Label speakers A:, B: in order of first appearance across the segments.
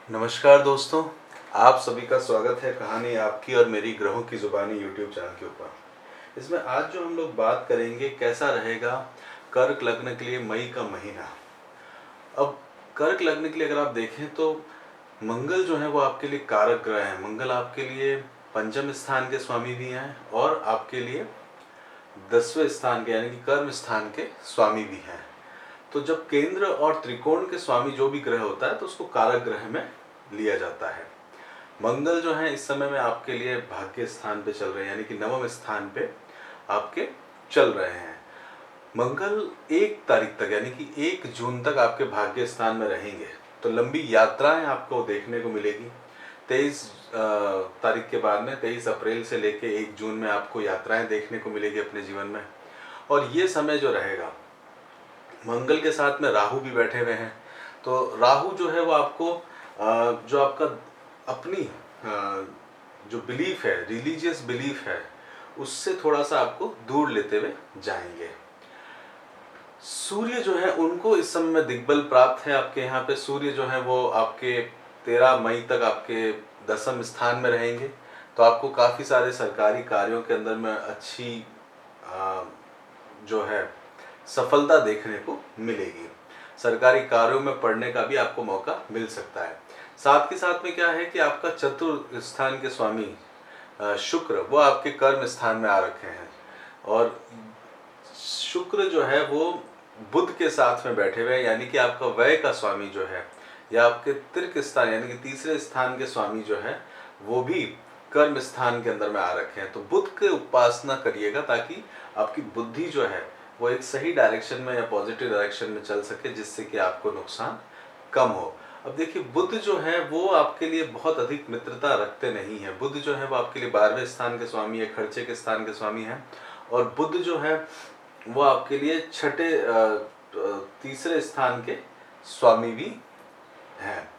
A: नमस्कार दोस्तों, आप सभी का स्वागत है कहानी आपकी और मेरी ग्रहों की ज़ुबानी यूट्यूब चैनल के ऊपर। इसमें आज जो हम लोग बात करेंगे कैसा रहेगा कर्क लग्न के लिए मई का महीना। अब कर्क लग्न के लिए अगर आप देखें तो मंगल जो है वो आपके लिए कारक ग्रह है। मंगल आपके लिए पंचम स्थान के स्वामी भी हैं और आपके लिए 10वें स्थान के यानी कि कर्म स्थान के स्वामी भी हैं। तो जब केंद्र और त्रिकोण के स्वामी जो भी ग्रह होता है तो उसको कारक ग्रह में लिया जाता है। मंगल जो है इस समय में आपके लिए भाग्य स्थान पे चल रहे हैं, यानी कि नवम स्थान पे आपके चल रहे हैं। मंगल 1 तारीख तक यानी कि 1 जून तक आपके भाग्य स्थान में रहेंगे, तो लंबी यात्राएं आपको देखने को मिलेगी। 23 तारीख के बाद में 23 अप्रैल से लेके 1 जून में आपको यात्राएं देखने को मिलेगी अपने जीवन में। और ये समय जो रहेगा, मंगल के साथ में राहु भी बैठे हुए हैं, तो राहु जो है वो आपको जो आपका अपनी जो बिलीफ है, रिलीजियस बिलीफ है, उससे थोड़ा सा आपको दूर लेते हुए जाएंगे। सूर्य जो है उनको इस समय में दिग्बल प्राप्त है। आपके यहाँ पे सूर्य जो है वो आपके 13 मई तक आपके 10वें स्थान में रहेंगे, तो आपको काफ़ी सारे सरकारी कार्यों के अंदर में अच्छी जो है सफलता देखने को मिलेगी। सरकारी कार्यों में पढ़ने का भी आपको मौका मिल सकता है। साथ के साथ में क्या है कि आपका चतुर्थ स्थान के स्वामी शुक्र वो आपके कर्म स्थान में आ रखे हैं, और शुक्र जो है वो बुध के साथ में बैठे हुए हैं, यानी कि आपका व्यय का स्वामी जो है या आपके तीर्थ स्थान यानी कि तीसरे स्थान के स्वामी जो है वो भी कर्म स्थान के अंदर में आ रखे हैं। तो बुध की उपासना करिएगा ताकि आपकी बुद्धि जो है वो एक सही डायरेक्शन में या पॉजिटिव डायरेक्शन में चल सके, जिससे कि आपको नुकसान कम हो। अब देखिए, बुध जो है वो आपके लिए बहुत अधिक मित्रता रखते नहीं है। बुध जो है वो आपके लिए 12वें स्थान के स्वामी है, खर्चे के स्थान के स्वामी है। और बुध जो है वो आपके लिए छठे तीसरे स्थान के स्वामी भी हैं।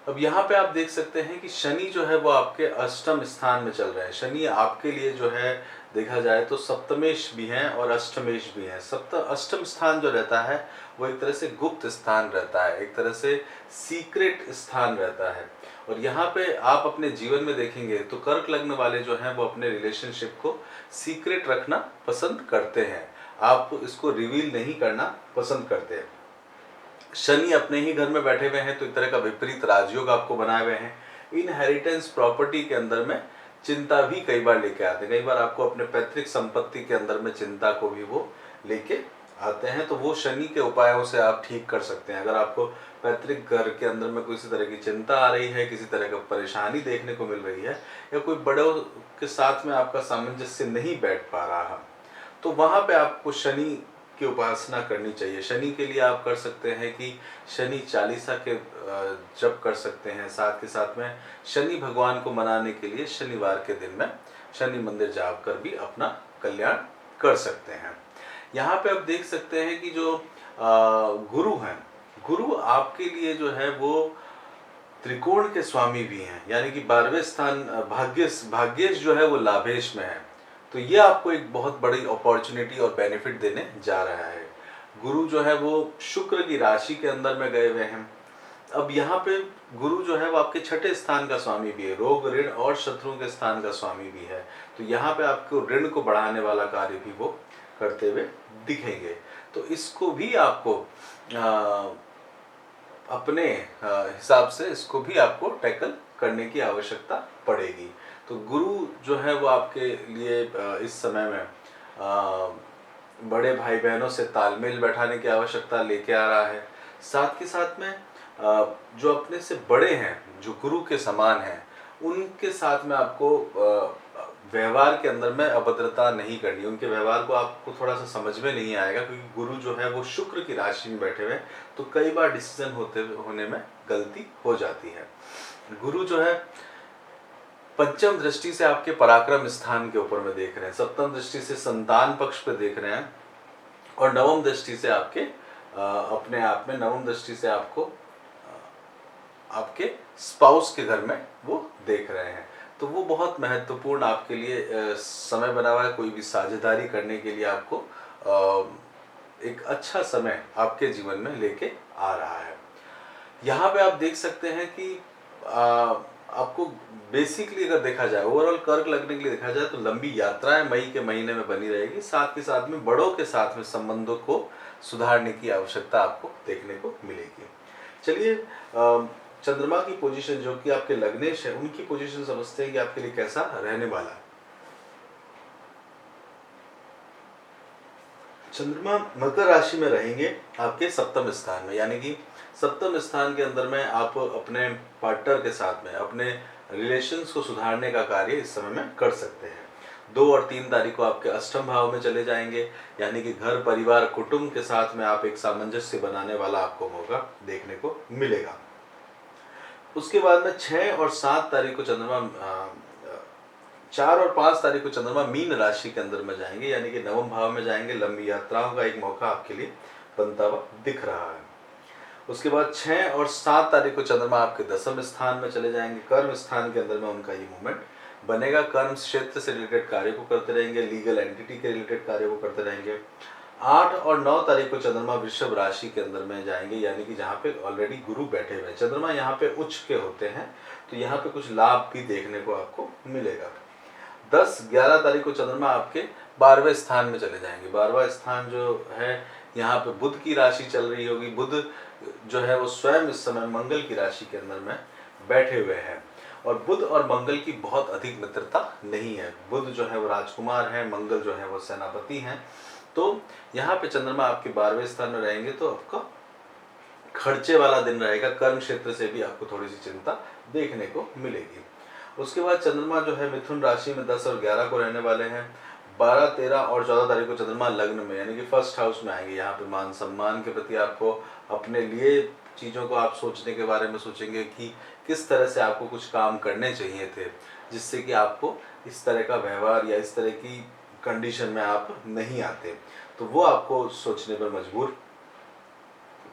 A: अब यहाँ पे आप देख सकते हैं कि शनि जो है वो आपके अष्टम स्थान में चल रहे हैं। शनि आपके लिए जो है देखा जाए तो सप्तमेश भी हैं और अष्टमेश भी हैं। अष्टम स्थान जो रहता है वो एक तरह से गुप्त स्थान रहता है, एक तरह से सीक्रेट स्थान रहता है। और यहाँ पे आप अपने जीवन में देखेंगे तो कर्क लग्न वाले जो हैं वो अपने रिलेशनशिप को सीक्रेट रखना पसंद करते हैं, आप इसको रिवील नहीं करना पसंद करते हैं। शनि अपने ही घर में बैठे हुए हैं, तो एक तरह का विपरीत राजयोग आपको बनाए हुए हैं। इनहेरिटेंस प्रॉपर्टी के अंदर में चिंता भी कई बार लेके आते हैं। कई बार आपको अपने पैतृक संपत्ति के अंदर में चिंता को भी वो लेके आते हैं, तो वो शनि के उपायों से आप ठीक कर सकते हैं। अगर आपको पैतृक घर के अंदर में किसी तरह की चिंता आ रही है, किसी तरह का परेशानी देखने को मिल रही है, या कोई बड़ों के साथ में आपका सामंजस्य नहीं बैठ पा रहा, तो वहाँ पे आपको शनि की उपासना करनी चाहिए। शनि के लिए आप कर सकते हैं कि शनि चालीसा के जप कर सकते हैं। साथ के साथ में शनि भगवान को मनाने के लिए शनिवार के दिन में शनि मंदिर जाकर भी अपना कल्याण कर सकते हैं। यहाँ पे आप देख सकते हैं कि जो गुरु हैं, गुरु आपके लिए जो है वो त्रिकोण के स्वामी भी हैं, यानी कि 12वें स्थान भाग्येश जो है वो लाभेश में है। तो ये आपको एक बहुत बड़ी अपॉर्चुनिटी और बेनिफिट देने जा रहा है। गुरु जो है वो शुक्र की राशि के अंदर में गए हुए हैं। अब यहाँ पे गुरु जो है वो आपके छठे स्थान का स्वामी भी है, रोग ऋण और शत्रुओं के स्थान का स्वामी भी है। तो यहाँ पे आपको ऋण को बढ़ाने वाला कार्य भी वो करते हुए दिखेंगे। तो इसको भी आपको अपने हिसाब से इसको भी आपको टैकल करने की आवश्यकता पड़ेगी। तो गुरु जो है वो आपके लिए इस समय में बड़े भाई बहनों से तालमेल बैठाने की आवश्यकता लेके आ रहा है। साथ के साथ में जो अपने से बड़े हैं, जो गुरु के समान हैं, उनके साथ में आपको व्यवहार के अंदर में अभद्रता नहीं करनी। उनके व्यवहार को आपको थोड़ा सा समझ में नहीं आएगा, क्योंकि गुरु जो है वो शुक्र की राशि में बैठे हुए, तो कई बार डिसीजन होने में गलती हो जाती है। गुरु जो है पंचम दृष्टि से आपके पराक्रम स्थान के ऊपर में देख रहे हैं, सप्तम दृष्टि से संतान पक्ष पे देख रहे हैं, और नवम दृष्टि से आपके अपने आप में नवम दृष्टि से आपको आपके स्पाउस के घर में वो देख रहे हैं। तो वो बहुत महत्वपूर्ण आपके लिए समय बना हुआ है। कोई भी साझेदारी करने के लिए आपको एक अच्छा समय आपके जीवन में लेके आ रहा है। यहाँ पे आप देख सकते हैं कि आपको बेसिकली अगर देखा जाए, ओवरऑल कर्क लगने के लिए देखा जाए तो लंबी यात्राएं मई के महीने में बनी रहेगी। साथ के साथ में बड़ों के साथ में संबंधों को सुधारने की आवश्यकता आपको देखने को मिलेगी। चलिए चंद्रमा की पोजीशन जो कि आपके लग्नेश है, उनकी पोजीशन समझते हैं कि आपके लिए कैसा रहने वाला है। चंद्रमा मकर राशि में रहेंगे आपके सप्तम स्थान में, यानी कि सप्तम स्थान के अंदर में आप अपने पार्टनर के साथ में अपने रिलेशंस को सुधारने का कार्य इस समय में कर सकते हैं। 2 और 3 तारीख को आपके अष्टम भाव में चले जाएंगे, यानी कि घर परिवार कुटुंब के साथ में आप एक सामंजस्य बनाने वाला आपको मौका देखने को मिलेगा। उसके बाद में 6 और 7 तारीख को चंद्रमा 4 और 5 तारीख को चंद्रमा मीन राशि के अंदर में जाएंगे, यानी कि नवम भाव में जाएंगे। लंबी यात्राओं का एक मौका आपके लिए बनता हुआ दिख रहा है। उसके बाद 6 और 7 तारीख को चंद्रमा आपके दसम स्थान में चले जाएंगे। कर्म स्थान के अंदर में उनका ये मूवमेंट बनेगा। कर्म क्षेत्र से रिलेटेड कार्य को करते रहेंगे, लीगल एंटिटी के रिलेटेड कार्य को करते रहेंगे। 8 और 9 तारीख को चंद्रमा वृषभ राशि के अंदर में जाएंगे, यानी कि जहाँ पे ऑलरेडी गुरु बैठे हुए हैं। चंद्रमा यहाँ पे उच्च के होते हैं, तो यहाँ पे कुछ लाभ भी देखने को आपको मिलेगा। 10-11 तारीख को चंद्रमा आपके 12वें स्थान में चले जाएंगे। 12वां स्थान जो है, यहाँ पे बुध की राशि चल रही होगी। बुध जो है वो स्वयं इस समय मंगल की राशि के अंदर में बैठे हुए हैं, और बुध और मंगल की बहुत अधिक मित्रता नहीं है। बुध जो है वो राजकुमार है, मंगल जो है वो सेनापति हैं। तो यहाँ पे चंद्रमा आपके 12वें स्थान में रहेंगे, तो आपका खर्चे वाला दिन रहेगा। कर्म क्षेत्र से भी आपको थोड़ी सी चिंता देखने को मिलेगी। उसके बाद चंद्रमा जो है मिथुन राशि में 10 और 11 को रहने वाले हैं। 12, 13 और 14 तारीख को चंद्रमा लग्न में, यानी कि फर्स्ट हाउस में आएंगे। यहाँ पे मान सम्मान के प्रति आपको अपने लिए चीज़ों को आप सोचने के बारे में सोचेंगे कि किस तरह से आपको कुछ काम करने चाहिए थे, जिससे कि आपको इस तरह का व्यवहार या इस तरह की कंडीशन में आप नहीं आते, तो वो आपको सोचने पर मजबूर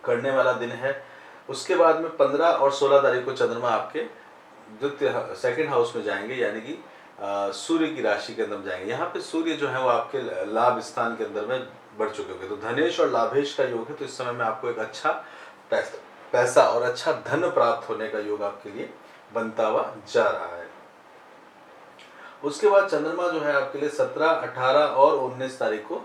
A: करने वाला दिन है। उसके बाद में 15 और 16 तारीख को चंद्रमा आपके द्वितीय सेकंड हाउस में जाएंगे, यानी कि सूर्य की राशि के अंदर जाएंगे। यहाँ पे सूर्य जो है वो आपके लाभ स्थान के अंदर में बढ़ चुके होंगे, तो धनेश और लाभेश का योग है। तो इस समय में आपको एक अच्छा पैसा और अच्छा धन प्राप्त होने का योग आपके लिए बनता हुआ जा रहा है। उसके बाद चंद्रमा जो है आपके लिए 17, 18 और 19 तारीख को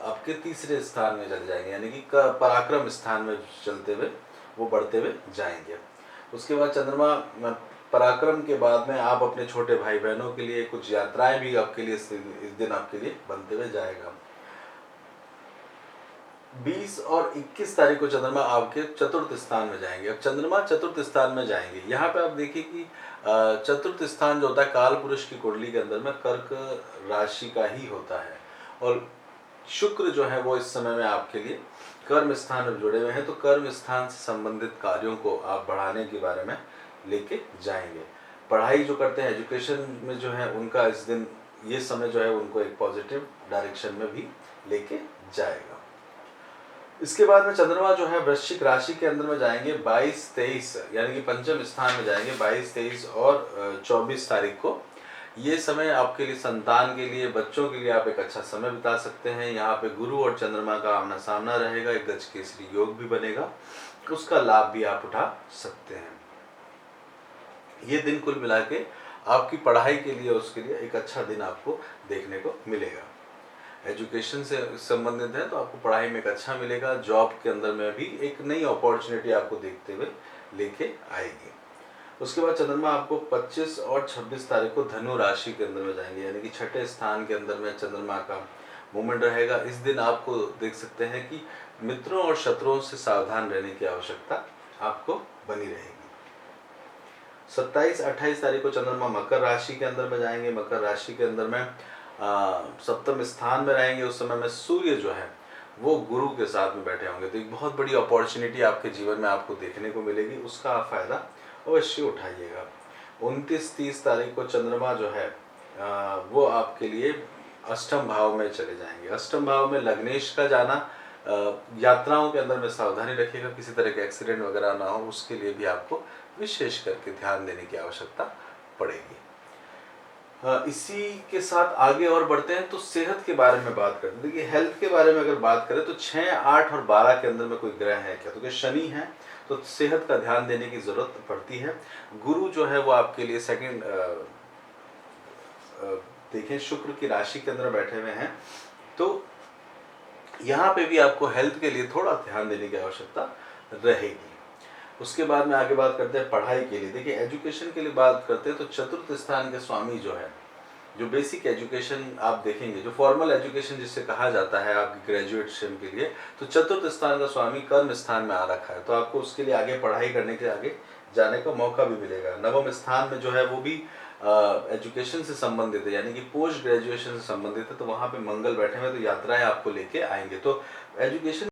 A: आपके तीसरे स्थान में चले जाएंगे, यानी कि पराक्रम स्थान में चलते हुए वो बढ़ते हुए जाएंगे। उसके बाद चंद्रमा पराक्रम के बाद में आप अपने छोटे भाई बहनों के लिए कुछ यात्राएं भी आपके लिए इस दिन आपके लिए बनते हुए जाएगा। 20 और 21 तारीख को चंद्रमा आपके चतुर्थ स्थान में जाएंगे। अब चंद्रमा चतुर्थ स्थान में जाएंगे, यहाँ पे आप देखिए कि चतुर्थ स्थान जो होता है काल पुरुष की कुंडली के अंदर में कर्क राशि का ही होता है, और शुक्र जो है वो इस समय में आपके लिए कर्म स्थान में जुड़े हुए हैं। तो कर्म स्थान से संबंधित कार्यों को आप बढ़ाने के बारे में लेके जाएंगे। पढ़ाई जो करते हैं एजुकेशन में जो है उनका इस दिन ये समय जो है उनको एक पॉजिटिव डायरेक्शन में भी लेके जाएगा। इसके बाद में चंद्रमा जो है वृश्चिक राशि के अंदर में जाएंगे 22, 23, यानी कि पंचम स्थान में जाएंगे 22, 23 और 24 तारीख को। ये समय आपके लिए संतान के लिए, बच्चों के लिए आप एक अच्छा समय बिता सकते हैं। यहाँ पे गुरु और चंद्रमा का आमना सामना रहेगा, एक गज केसरी योग भी बनेगा, उसका लाभ भी आप उठा सकते हैं। ये दिन कुल मिला के आपकी पढ़ाई के लिए, उसके लिए एक अच्छा दिन आपको देखने को मिलेगा। एजुकेशन से संबंधित है तो आपको पढ़ाई में एक अच्छा मिलेगा। जॉब के अंदर में भी एक नई अपॉर्चुनिटी आपको देखते हुए लेके आएगी। उसके बाद चंद्रमा आपको 25 और 26 तारीख को धनु राशि के अंदर में जाएंगे, यानी कि छठे स्थान के अंदर में चंद्रमा का मूवमेंट रहेगा। इस दिन आपको देख सकते हैं कि मित्रों और शत्रुओं से सावधान रहने की आवश्यकता आपको बनी रहेगी। 27, 28 तारीख को चंद्रमा मकर राशि के अंदर में जाएंगे। मकर राशि के अंदर में सप्तम स्थान में रहेंगे। उस समय में सूर्य जो है वो गुरु के साथ में बैठे होंगे, तो एक बहुत बड़ी अपॉर्चुनिटी आपके जीवन में आपको देखने को मिलेगी, उसका आप फायदा अवश्य उठाइएगा। 29, 30 तारीख को चंद्रमा जो है वो आपके लिए अष्टम भाव में चले जाएंगे। अष्टम भाव में लग्नेश का जाना, यात्राओं के अंदर में सावधानी रखिएगा, किसी तरह के एक्सीडेंट वगैरह ना हो, उसके लिए भी आपको विशेष करके ध्यान देने की आवश्यकता पड़ेगी। इसी के साथ आगे और बढ़ते हैं तो सेहत के बारे में बात करते हैं। देखिए हेल्थ के बारे में अगर बात करें तो 6, 8 और 12 के अंदर में कोई ग्रह है क्या, तो क्या शनि है, तो सेहत का ध्यान देने की ज़रूरत पड़ती है। गुरु जो है वो आपके लिए सेकंड देखें शुक्र की राशि के अंदर बैठे हुए हैं, तो यहाँ पे भी आपको हेल्थ के लिए थोड़ा ध्यान देने की आवश्यकता रहेगी। उसके बाद में आगे बात करते हैं पढ़ाई के लिए। देखिए एजुकेशन के लिए बात करते हैं तो चतुर्थ स्थान के स्वामी जो है, जो बेसिक एजुकेशन आप देखेंगे, जो फॉर्मल एजुकेशन जिसे कहा जाता है आपकी ग्रेजुएशन के लिए, तो चतुर्थ स्थान का स्वामी कर्म स्थान में आ रखा है, तो आपको उसके लिए आगे पढ़ाई करने के आगे जाने का मौका भी मिलेगा। नवम स्थान में जो है वो भी एजुकेशन से संबंधित है, यानी कि पोस्ट ग्रेजुएशन से संबंधित है, तो वहाँ पे मंगल बैठे हुए, तो यात्राएं आपको लेके आएंगे। तो एजुकेशन